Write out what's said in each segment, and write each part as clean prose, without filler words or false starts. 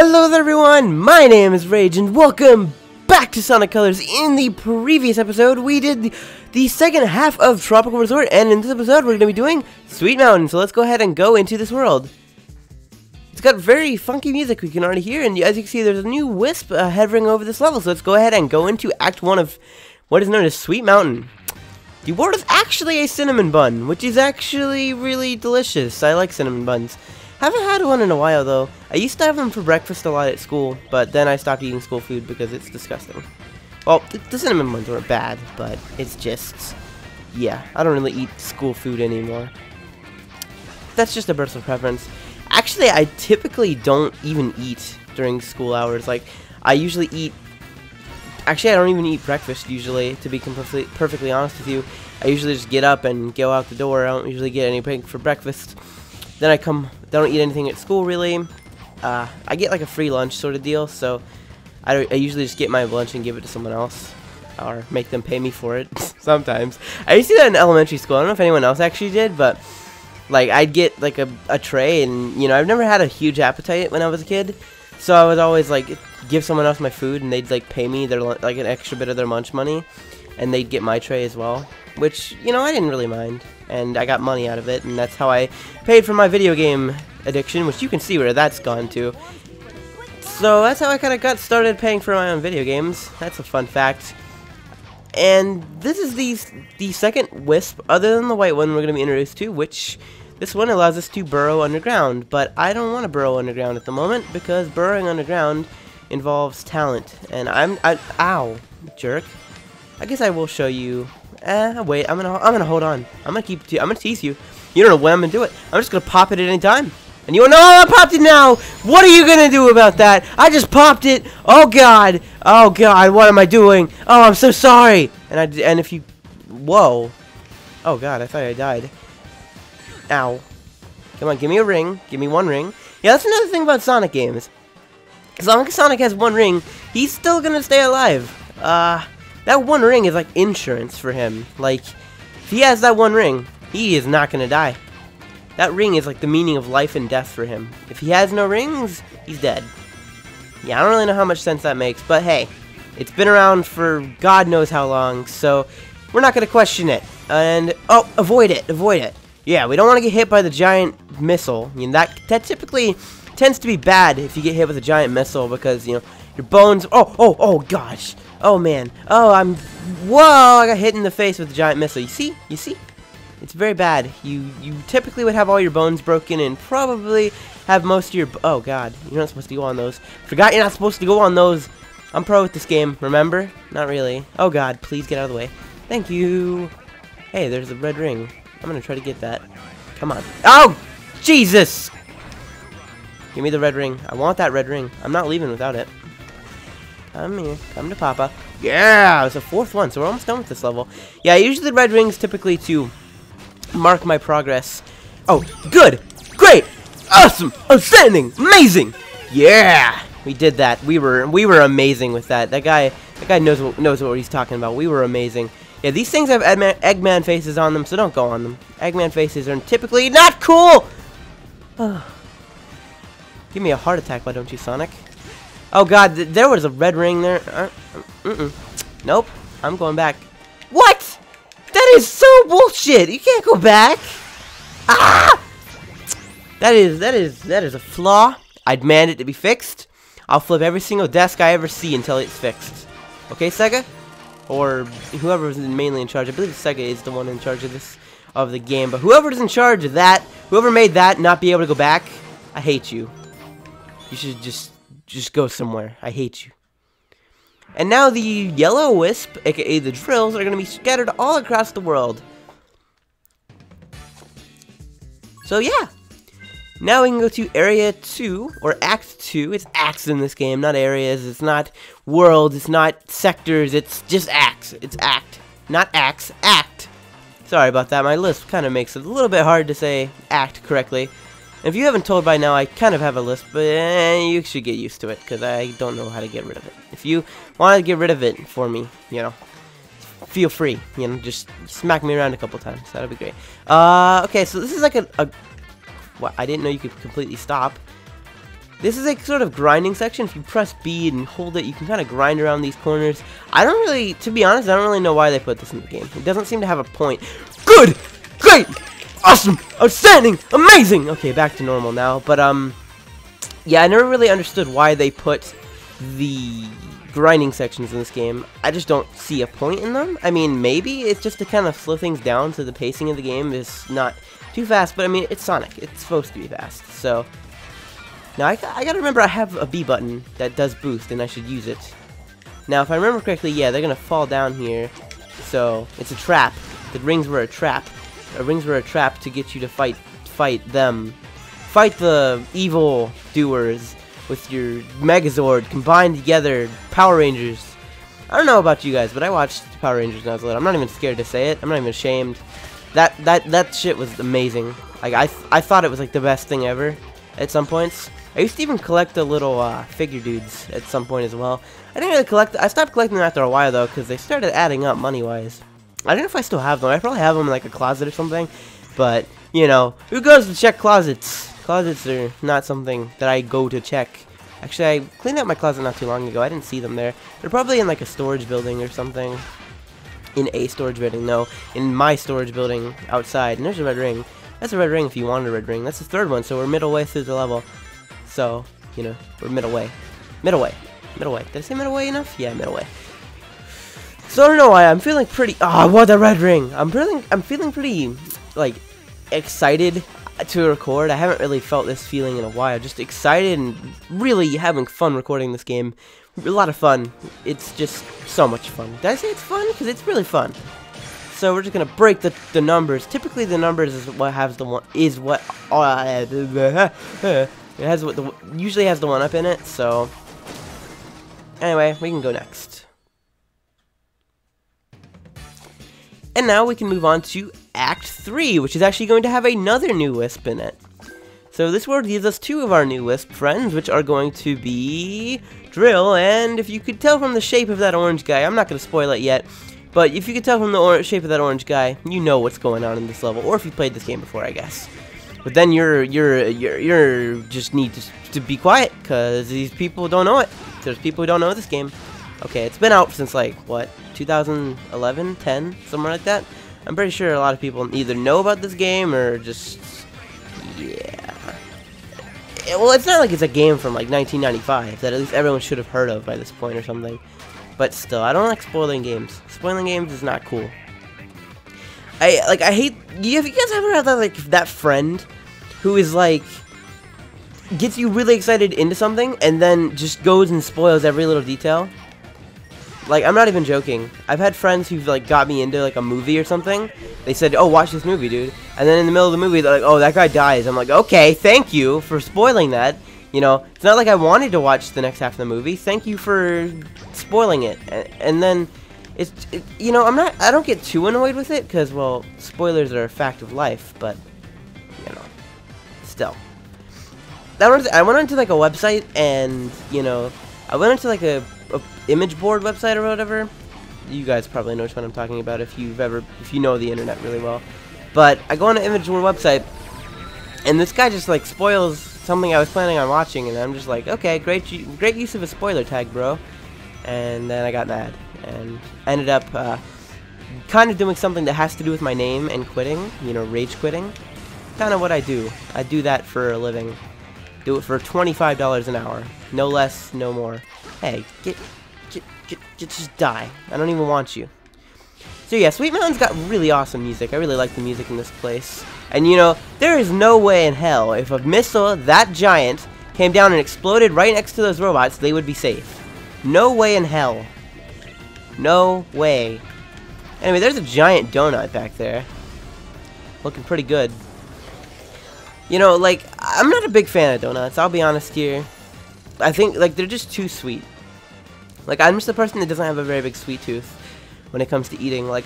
Hello there everyone, my name is Rage and welcome back to Sonic Colors. In the previous episode we did the second half of Tropical Resort, and in this episode we're going to be doing Sweet Mountain. So let's go ahead and go into this world. It's got very funky music we can already hear, and as you can see there's a new wisp hovering over this level. So let's go ahead and go into Act 1 of what is known as Sweet Mountain. The world is actually a cinnamon bun, which is actually really delicious. I like cinnamon buns. Haven't had one in a while though. I used to have them for breakfast a lot at school, but then I stopped eating school food because it's disgusting. Well, the cinnamon buns weren't bad, but it's just, yeah, I don't really eat school food anymore. That's just a personal preference. Actually, I typically don't even eat during school hours. Like, I usually eat, actually I don't even eat breakfast usually, to be perfectly honest with you. I usually just get up and go out the door. I don't usually get anything for breakfast. Then I don't eat anything at school really. I get like a free lunch sort of deal, so I usually just get my lunch and give it to someone else, or make them pay me for it. Sometimes I used to do that in elementary school. I don't know if anyone else actually did, but like I'd get like a tray, and you know, I've never had a huge appetite when I was a kid, so I would always like give someone else my food, and they'd like pay me their like an extra bit of their lunch money, and they'd get my tray as well, which, you know, I didn't really mind, and I got money out of it, and that's how I paid for my video game addiction, which you can see where that's gone to. So that's how I kind of got started paying for my own video games. That's a fun fact. And this is the second wisp, other than the white one, we're going to be introduced to, which this one allows us to burrow underground, but I don't want to burrow underground at the moment, because burrowing underground involves talent, and ow, jerk. I guess I will show you. Wait, I'm gonna hold on. I'm gonna tease you. You don't know when I'm gonna do it. I'm just gonna pop it at any time. And you know, I popped it now. What are you gonna do about that? I just popped it. Oh God. Oh God. What am I doing? Oh, I'm so sorry. And if you, whoa. Oh God, I thought I died. Ow. Come on, give me a ring. Give me one ring. Yeah, that's another thing about Sonic games. As long as Sonic has one ring, he's still gonna stay alive. That one ring is like insurance for him. Like, if he has that one ring, he is not gonna die. That ring is like the meaning of life and death for him. If he has no rings, he's dead. Yeah, I don't really know how much sense that makes, but hey, it's been around for God knows how long, so we're not gonna question it. And, oh, avoid it, avoid it. Yeah, we don't want to get hit by the giant missile. I mean, that typically tends to be bad if you get hit with a giant missile, because, you know, your bones, oh gosh. Oh man. Oh, whoa, I got hit in the face with a giant missile. You see? You see? It's very bad. You typically would have all your bones broken and probably have most of your, oh God, you're not supposed to go on those. Forgot you're not supposed to go on those. I'm pro with this game, remember? Not really. Oh God, please get out of the way. Thank you. Hey, there's a red ring. I'm gonna try to get that. Come on. Oh, Jesus! Give me the red ring. I want that red ring. I'm not leaving without it. Come here. Come to Papa. Yeah! It's a fourth one, so we're almost done with this level. Yeah, I use the red rings typically to mark my progress. Oh, good! Great! Awesome! Outstanding! Amazing! Yeah! We did that. We were amazing with that. That guy knows what he's talking about. We were amazing. Yeah, these things have Eggman faces on them, so don't go on them. Eggman faces are typically not cool! Give me a heart attack, why don't you, Sonic? Oh God, there was a red ring there. Nope, I'm going back. What? That is so bullshit. You can't go back. Ah! That is a flaw. I demand it to be fixed. I'll flip every single desk I ever see until it's fixed. Okay, Sega? Or whoever is mainly in charge. I believe Sega is the one in charge of the game. But whoever is in charge of that, whoever made that not be able to go back, I hate you. You should just go somewhere. I hate you. And now the yellow wisp, aka the drills, are going to be scattered all across the world. So yeah. Now we can go to Area 2, or Act 2. It's acts in this game, not areas. It's not worlds, it's not sectors, it's just acts. It's act. Not acts, act. Sorry about that, my lisp kind of makes it a little bit hard to say act correctly. If you haven't told by now, I kind of have a lisp, but you should get used to it, because I don't know how to get rid of it. If you want to get rid of it for me, you know, feel free. You know, just smack me around a couple times. That'll be great. Okay, so this is like a What? I didn't know you could completely stop. This is a sort of grinding section. If you press B and hold it, you can kind of grind around these corners. I don't really, to be honest, I don't really know why they put this in the game. It doesn't seem to have a point. Good! Great! Awesome! Outstanding! Amazing! Okay, back to normal now. But, yeah, I never really understood why they put the grinding sections in this game. I just don't see a point in them. I mean, maybe it's just to kind of slow things down so the pacing of the game is not too fast. But, I mean, it's Sonic. It's supposed to be fast. So, now I gotta remember I have a B button that does boost, and I should use it. Now, if I remember correctly, yeah, they're gonna fall down here. So, it's a trap. The rings were a trap. The rings were a trap to get you to fight them. Fight the evil doers with your Megazord combined together. Power Rangers. I don't know about you guys, but I watched Power Rangers when I was little. I'm not even scared to say it. I'm not even ashamed. That shit was amazing. Like I thought it was like the best thing ever at some points. I used to even collect the little figure dudes at some point as well. I didn't really collect. I stopped collecting them after a while though, because they started adding up money-wise. I don't know if I still have them. I probably have them in like a closet or something. But you know, who goes to check closets? Closets are not something that I go to check. Actually, I cleaned out my closet not too long ago. I didn't see them there. They're probably in like a storage building or something. In a storage building, no. In my storage building outside. And there's a red ring. That's a red ring if you want a red ring. That's the third one, so we're middle way through the level. So, you know, we're middle way. Middle way. Middle way. Did I say middle way enough? Yeah, middle way. So I don't know why I'm feeling pretty. Oh, I want the red ring. I'm feeling pretty like excited to record. I haven't really felt this feeling in a while. Just excited and really having fun recording this game. A lot of fun. It's just so much fun. Did I say it's fun? Because it's really fun. So we're just gonna break the numbers. Typically, the numbers is what has the one it has what usually has the one up in it. So anyway, we can go next. And now we can move on to Act 3, which is actually going to have another new Wisp in it. So this world gives us two of our new Wisp friends, which are going to be Drill, and if you could tell from the shape of that orange guy, I'm not going to spoil it yet, but if you could tell from the shape of that orange guy, you know what's going on in this level, or if you played this game before, I guess. But then you're just need to be quiet, because these people don't know it. There's people who don't know this game. Okay, it's been out since like, what, 2011, 10, somewhere like that? I'm pretty sure a lot of people either know about this game or just, yeah. Well, it's not like it's a game from like 1995 that at least everyone should have heard of by this point or something. But still, I don't like spoiling games. Spoiling games is not cool. I hate. Have you guys ever had that that friend who is like gets you really excited into something and then just goes and spoils every little detail? Like, I'm not even joking. I've had friends who've like got me into like a movie or something. They said, "Oh, watch this movie, dude." And then in the middle of the movie, they're like, "Oh, that guy dies." I'm like, "Okay, thank you for spoiling that." You know, it's not like I wanted to watch the next half of the movie. Thank you for spoiling it. And then you know, I don't get too annoyed with it because, well, spoilers are a fact of life. But you know, still, I went onto like a website and you know, I went into like a image board website or whatever. You guys probably know which one I'm talking about if you know the internet really well. But I go on an image board website, and this guy just like spoils something I was planning on watching, and I'm just like, okay, great use of a spoiler tag, bro. And then I got mad and ended up kind of doing something that has to do with my name and quitting. You know, rage quitting. Kind of what I do. I do that for a living. Do it for $25 an hour. No less, no more. Hey, just die. I don't even want you. So yeah, Sweet Mountain's got really awesome music. I really like the music in this place. And you know, there is no way in hell if a missile that giant came down and exploded right next to those robots, they would be safe. No way in hell. No way. Anyway, there's a giant donut back there. Looking pretty good. You know, like, I'm not a big fan of donuts, I'll be honest here. I think, like, they're just too sweet. Like, I'm just a person that doesn't have a very big sweet tooth when it comes to eating. Like,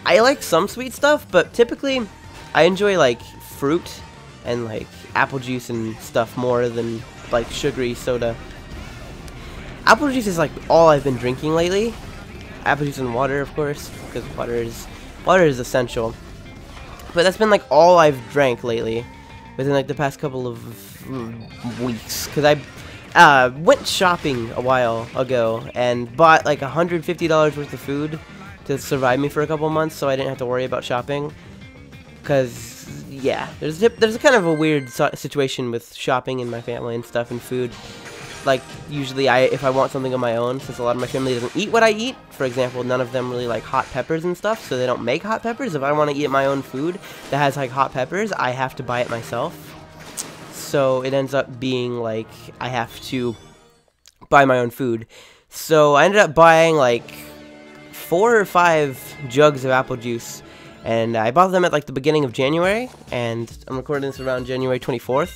I like some sweet stuff, but typically, I enjoy, like, fruit and, like, apple juice and stuff more than, like, sugary soda. Apple juice is, like, all I've been drinking lately. Apple juice and water, of course, because water is essential. But that's been, like, all I've drank lately. within like the past couple of weeks, because I went shopping a while ago and bought like $150 worth of food to survive me for a couple months, so I didn't have to worry about shopping. Because yeah, there's a kind of a weird situation with shopping and my family and stuff and food. Like, usually if I want something on my own, since a lot of my family doesn't eat what I eat, for example, none of them really like hot peppers and stuff, so they don't make hot peppers. If I want to eat my own food that has like hot peppers, I have to buy it myself. So it ends up being like I have to buy my own food. So I ended up buying like 4 or 5 jugs of apple juice, and I bought them at like the beginning of January, and I'm recording this around January 24th.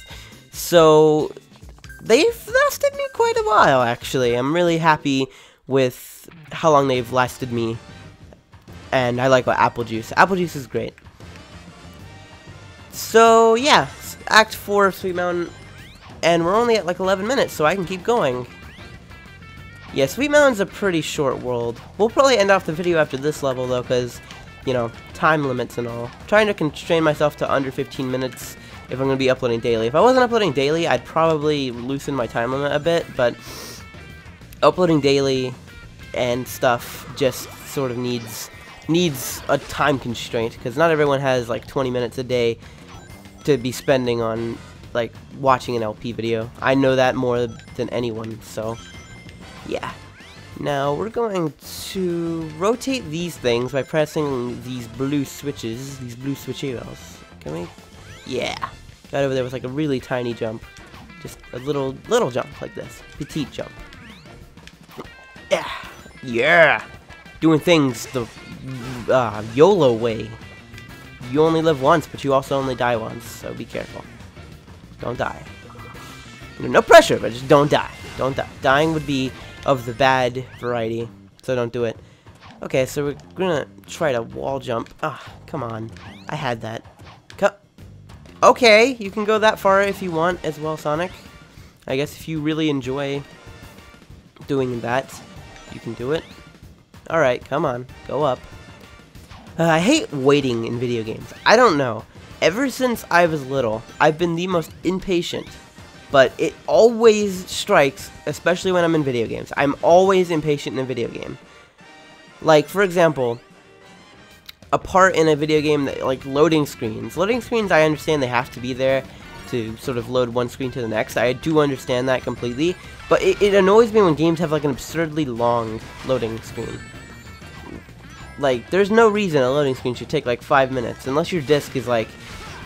So they've lasted me quite a while, actually. I'm really happy with how long they've lasted me, and I like apple juice. Apple juice is great. So yeah, Act 4 of Sweet Mountain, and we're only at like 11 minutes, so I can keep going. Yeah, Sweet Mountain's a pretty short world. We'll probably end off the video after this level, though, because, you know, time limits and all. I'm trying to constrain myself to under 15 minutes if I'm going to be uploading daily. If I wasn't uploading daily, I'd probably loosen my time limit a bit, but uploading daily and stuff just sort of needs a time constraint, because not everyone has like 20 minutes a day to be spending on like watching an LP video. I know that more than anyone, so yeah. Now we're going to rotate these things by pressing these blue switches, these blue switcheros. Can we? Yeah. Got over there with like a really tiny jump. Just a little jump like this. Petite jump. Yeah. Yeah. Doing things the YOLO way. You only live once, but you also only die once, so be careful. Don't die. No pressure, but just don't die. Don't die. Dying would be of the bad variety, so don't do it. Okay, so we're gonna try to wall jump. Ah, come on. I had that. Okay, you can go that far if you want as well, Sonic. I guess if you really enjoy doing that, you can do it. Alright, come on. Go up. I hate waiting in video games. I don't know. Ever since I was little, I've been the most impatient. But it always strikes, especially when I'm in video games. I'm always impatient in a video game. Like, for example, a part in a video game that, like, loading screens. Loading screens, I understand they have to be there to sort of load one screen to the next. I do understand that completely. But it annoys me when games have, like, an absurdly long loading screen. Like, there's no reason a loading screen should take, like, 5 minutes. Unless your disc is, like,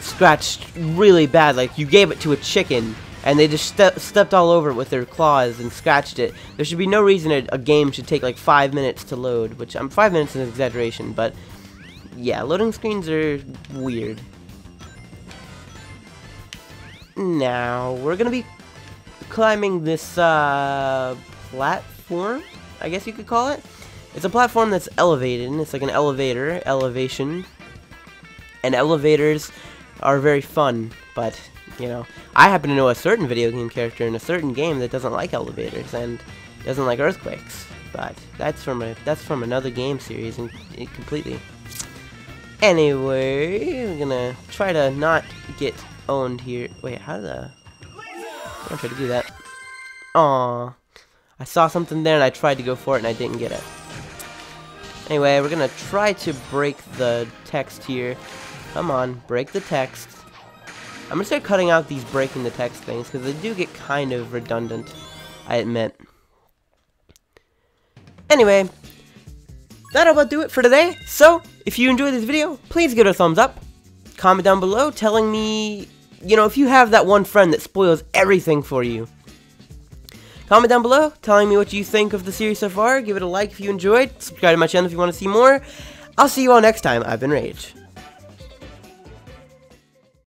scratched really bad. Like, you gave it to a chicken and they just stepped all over it with their claws and scratched it. There should be no reason a game should take like 5 minutes to load, which 5 minutes is an exaggeration, but yeah, loading screens are weird. Now, we're gonna be climbing this platform, I guess you could call it. It's a platform that's elevated, and it's like an elevation, and elevators are very fun, but you know, I happen to know a certain video game character in a certain game that doesn't like elevators and doesn't like earthquakes. But that's from another game series and completely. Anyway, we're gonna try to not get owned here. Wait, I'm gonna try to do that. Aww, I saw something there and I tried to go for it and I didn't get it. Anyway, we're gonna try to break the text here. Come on, break the text. I'm gonna start cutting out these breaking the text things, because they do get kind of redundant, I admit. Anyway, that'll about do it for today. So, if you enjoyed this video, please give it a thumbs up. Comment down below telling me, you know, if you have that one friend that spoils everything for you. Comment down below telling me what you think of the series so far. Give it a like if you enjoyed. Subscribe to my channel if you want to see more. I'll see you all next time. I've been Rage.